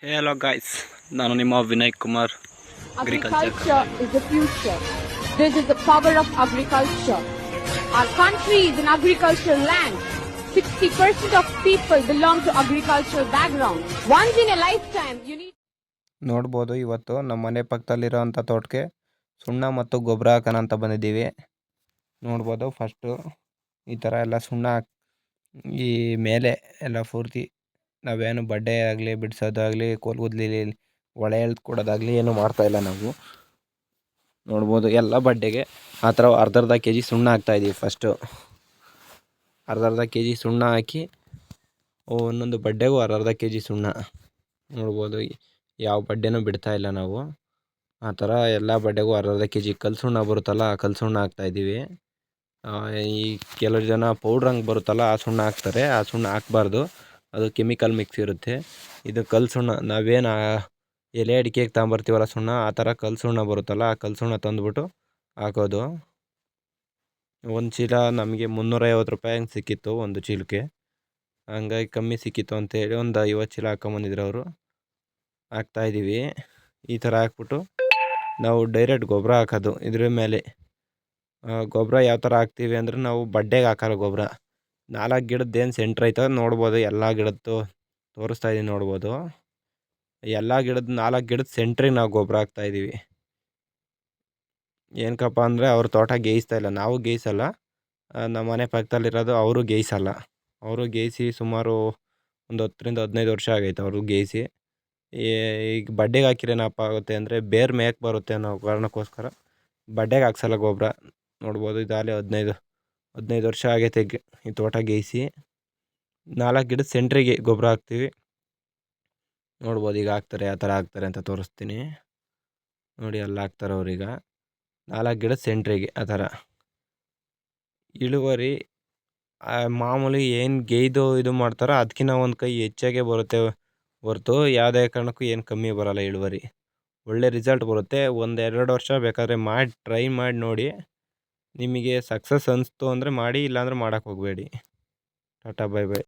Hello guys, ನಾನು ನಿಮ್ಮ Vinay Kumar Agriculture is the future. This is the power of agriculture. Our country is an agricultural land. 60% of people belong to agricultural background. Once in a lifetime, you need. ನೋಡ್ಬೋದು ಇವತ್ತು ನಮ್ಮ ಮನೆ ಪಕ್ಕದಲ್ಲಿರೋವಂಥ ತೋಟಕ್ಕೆ ಸುಣ್ಣ ಮತ್ತು ಗೊಬ್ಬರ ಹಾಕೋಣ ಅಂತ ಬಂದಿದ್ದೀವಿ. ನೋಡ್ಬೋದು ಫಸ್ಟು ಈ ಥರ ಎಲ್ಲ ಸುಣ್ಣ ಈ ಮೇಲೆ ಎಲ್ಲ ಪೂರ್ತಿ ನಾವೇನು ಬಡ್ಡೆ ಆಗಲಿ ಬಿಡಿಸೋದಾಗಲಿ ಕೋಲ್ಗುದ್ಲಿ ಒಳೆ ಎಳ್ದು ಕೊಡೋದಾಗಲಿ ಏನು ಮಾಡ್ತಾಯಿಲ್ಲ ನಾವು. ನೋಡ್ಬೋದು ಎಲ್ಲ ಬಡ್ಡೆಗೆ ಆ ಥರ ಅರ್ಧ ಕೆ ಜಿ ಸುಣ್ಣ ಹಾಕ್ತಾಯಿದ್ದೀವಿ. ಫಸ್ಟು ಅರ್ಧ ಕೆ ಜಿ ಸುಣ್ಣ ಹಾಕಿ ಒಂದೊಂದು ಬಡ್ಡೆಗೂ ಅರ್ಧ ಕೆ ಜಿ ಸುಣ್ಣ. ನೋಡ್ಬೋದು ಯಾವ ಬಡ್ಡೆನೂ ಬಿಡ್ತಾಯಿಲ್ಲ ನಾವು. ಆ ಥರ ಎಲ್ಲ ಬಡ್ಡೆಗೂ ಅರ್ಧ ಕೆ ಜಿ ಕಲ್ಲು ಸುಣ್ಣ ಬರುತ್ತಲ್ಲ, ಆ ಕಲ್ಲು ಸುಣ್ಣ ಹಾಕ್ತಾಯಿದ್ದೀವಿ. ಈ ಕೆಲವು ಜನ ಪೌಡ್ರ್ ಹಂಗೆ ಬರುತ್ತಲ್ಲ ಆ ಸುಣ್ಣ ಹಾಕ್ತಾರೆ. ಆ ಸುಣ್ಣ ಹಾಕ್ಬಾರ್ದು, ಅದು ಕೆಮಿಕಲ್ ಮಿಕ್ಸ್ ಇರುತ್ತೆ. ಇದು ಕಲ್ಲು ಸುಣ್ಣ ನಾವೇನು ಎಲೆ ಅಡಿಕೆಗೆ ತಗೊಂಬರ್ತೀವಲ್ಲ ಸುಣ್ಣ, ಆ ಥರ ಕಲ್ಲು ಸುಣ್ಣ ಬರುತ್ತಲ್ಲ ಆ ಕಲ್ಲು ಸುಣ್ಣ ತಂದುಬಿಟ್ಟು ಹಾಕೋದು. ಒಂದು ಚೀಲ ನಮಗೆ 350 ರೂಪಾಯಿ ಹಂಗೆ ಸಿಕ್ಕಿತ್ತು ಒಂದು ಚೀಲಕ್ಕೆ. ಹಂಗಾಗಿ ಕಮ್ಮಿ ಸಿಕ್ಕಿತ್ತು ಅಂತೇಳಿ ಒಂದು 50 ಚೀಲ ಹಾಕೊಂಬಂದಿದ್ರು ಅವರು. ಹಾಕ್ತಾಯಿದ್ದೀವಿ. ಈ ಥರ ಹಾಕ್ಬಿಟ್ಟು ನಾವು ಡೈರೆಕ್ಟ್ ಗೊಬ್ಬರ ಹಾಕೋದು ಇದ್ರ ಮೇಲೆ. ಗೊಬ್ಬರ ಯಾವ ಥರ ಹಾಕ್ತೀವಿ ಅಂದರೆ ನಾವು ಬಡ್ಡೆಗೆ ಹಾಕೋಲ್ಲ ಗೊಬ್ಬರ. 4 ಗಿಡದ್ದೇನು ಸೆಂಟ್ರ್ ಐತೆ ನೋಡ್ಬೋದು. ಎಲ್ಲ ಗಿಡದ್ದು ತೋರಿಸ್ತಾಯಿದ್ದೀನಿ ನೋಡ್ಬೋದು. ಎಲ್ಲ ಗಿಡದ 4 ಗಿಡದ ಸೆಂಟ್ರಿಗೆ ನಾವು ಗೊಬ್ಬರ ಹಾಕ್ತಾಯಿದ್ದೀವಿ. ಏನಕ್ಕಪ್ಪ ಅಂದರೆ ಅವ್ರ ತೋಟ ಗೇಯಿಸ್ತಾಯಿಲ್ಲ, ನಾವು ಗೇಯಿಸಲ್ಲ. ನಮ್ಮ ಮನೆ ಪಕ್ಕದಲ್ಲಿರೋದು ಅವರು ಗೇಯಿಸಲ್ಲ. ಅವರು ಗೇಯಿಸಿ ಸುಮಾರು ಒಂದು 10 ರಿಂದ 15 ವರ್ಷ ಆಗೈತೆ ಅವರು ಗೇಯಿಸಿ. ಈಗ ಬಡ್ಡೆಗೆ ಹಾಕಿರೇನಪ್ಪ ಆಗುತ್ತೆ ಅಂದರೆ ಬೇರೆ ಮೇಯಕ್ಕೆ ಬರುತ್ತೆ ಅನ್ನೋ ಕಾರಣಕ್ಕೋಸ್ಕರ ಬಡ್ಡೆಗೆ ಹಾಕ್ಸಲ್ಲ ಗೊಬ್ಬರ. ನೋಡ್ಬೋದು ಇದಾಗಲೇ 15 ವರ್ಷ ಆಗೈತೆ ಈ ತೋಟ ಗೇಯಿಸಿ. 4 ಗಿಡದ ಸೆಂಟ್ರಿಗೆ ಗೊಬ್ಬರ ಹಾಕ್ತೀವಿ. ನೋಡ್ಬೋದು ಈಗ ಹಾಕ್ತಾರೆ, ಯಾವ ಥರ ಹಾಕ್ತಾರೆ ಅಂತ ತೋರಿಸ್ತೀನಿ ನೋಡಿ. ಅಲ್ಲಿ ಹಾಕ್ತಾರೆ ಅವ್ರೀಗ 4 ಗಿಡದ ಸೆಂಟ್ರಿಗೆ ಆ ಥರ. ಇಳುವರಿ ಮಾಮೂಲಿ ಏನು ಗೇಯ್ದು ಇದು ಮಾಡ್ತಾರೋ ಅದಕ್ಕಿಂತ ಒಂದು ಕೈ ಹೆಚ್ಚಾಗೆ ಬರುತ್ತೆ ಹೊರತು ಯಾವುದೇ ಕಾರಣಕ್ಕೂ ಏನು ಕಮ್ಮಿ ಬರೋಲ್ಲ ಇಳುವರಿ. ಒಳ್ಳೆ ರಿಸಲ್ಟ್ ಬರುತ್ತೆ. 1-2 ವರ್ಷ ಬೇಕಾದರೆ ಮಾಡಿ ಟ್ರೈ ಮಾಡಿ ನೋಡಿ. ನಿಮಗೆ ಸಕ್ಸಸ್ ಅನಿಸ್ತು ಅಂದರೆ ಮಾಡಿ, ಇಲ್ಲಾಂದ್ರೆ ಮಾಡೋಕ್ಕೆ ಹೋಗಬೇಡಿ. Tata bye bye.